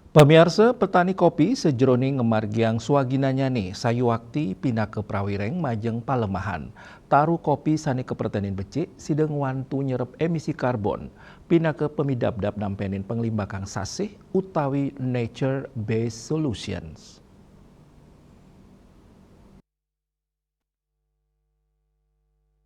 Pemirsa petani kopi sejroning ngemargiang swaginanya nih sayuakti pindah ke Prawireng majeng Palemahan. Taruh kopi sani ke pertanian becik sideng wantu nyerep emisi karbon. Pindah ke pemidap-dap nampenin penglimbakang sasih utawi nature based solutions.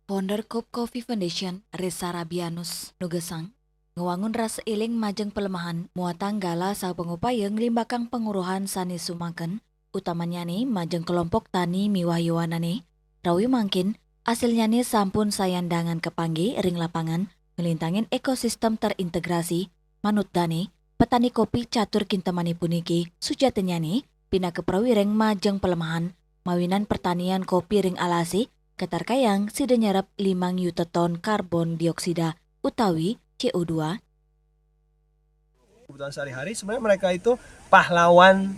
Founder Cup Coffee Foundation, Reza Rabianus, Nugesang, ngewangun rasa iling majeng pelemahan muatang gala sa pengupaya ngelimbakang penguruhan sani sumaken, utamanya nih majeng kelompok tani miwahyuana nih, rawi mangkin, hasilnya nih sampun sayandangan kepanggi ring lapangan, ngelintangin ekosistem terintegrasi, manut dane, petani kopi catur kintemani puniki, sujatenya nih, pindah ke prawireng majeng pelemahan, mawinan pertanian kopi ring alasi, ketarkayang sida nyerap 5 juta ton karbon dioksida utawi CO2. Kebutuhan sehari-hari sebenarnya mereka itu pahlawan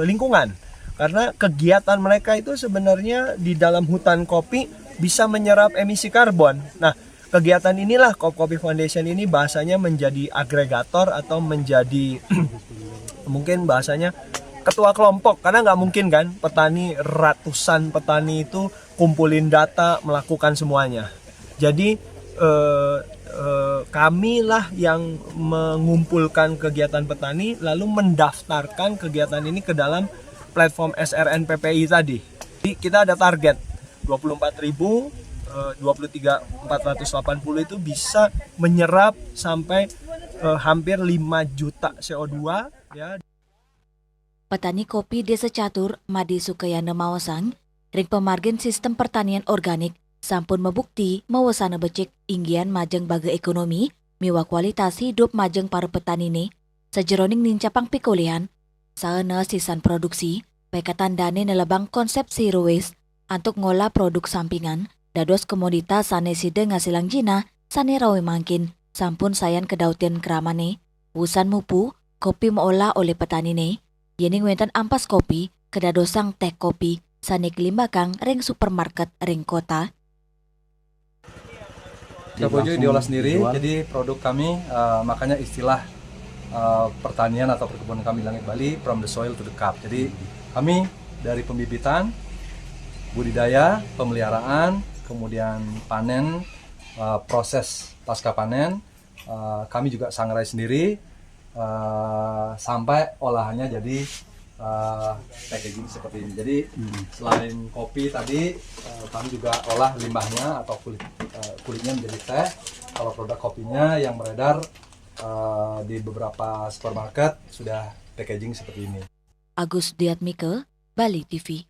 lingkungan karena kegiatan mereka itu sebenarnya di dalam hutan kopi bisa menyerap emisi karbon. Nah, kegiatan inilah Cup Coffee Foundation ini bahasanya menjadi agregator atau menjadi mungkin bahasanya ketua kelompok, karena nggak mungkin kan petani, ratusan petani itu kumpulin data melakukan semuanya. Jadi kamilah yang mengumpulkan kegiatan petani lalu mendaftarkan kegiatan ini ke dalam platform SRNPPI tadi. Jadi kita ada target 24.000, 23.480 itu bisa menyerap sampai hampir 5 juta CO2 ya. Petani kopi Desa Catur, Madi Sukayana Mawasang, ring pemargin sistem pertanian organik, sampun membukti mawasana becik inggian majeng baga ekonomi, miwa kualitas hidup majeng para petani ini, sejeroning nincapang pikulian, saena sisan produksi, pekatan dane nelebang konsep zero waste, untuk ngolah produk sampingan, dados komoditas sane side ngasilang jina, sane rawe mangkin, sampun sayan kedautian keramane, usan mupu, kopi meolah oleh petani ne, yening wenten ampas kopi, kedadosang teh kopi, sanik limbakang ring supermarket ring kota. Dabojo diolah sendiri, jadi produk kami makanya istilah pertanian atau perkebunan kami Langit Bali from the soil to the cup. Jadi kami dari pembibitan, budidaya, pemeliharaan, kemudian panen, proses pasca panen, kami juga sangrai sendiri sampai olahannya jadi packaging seperti ini. Jadi selain kopi tadi kami juga olah limbahnya atau kulitnya menjadi teh. Kalau produk kopinya yang beredar di beberapa supermarket sudah packaging seperti ini. Agus Diatmike, Bali TV.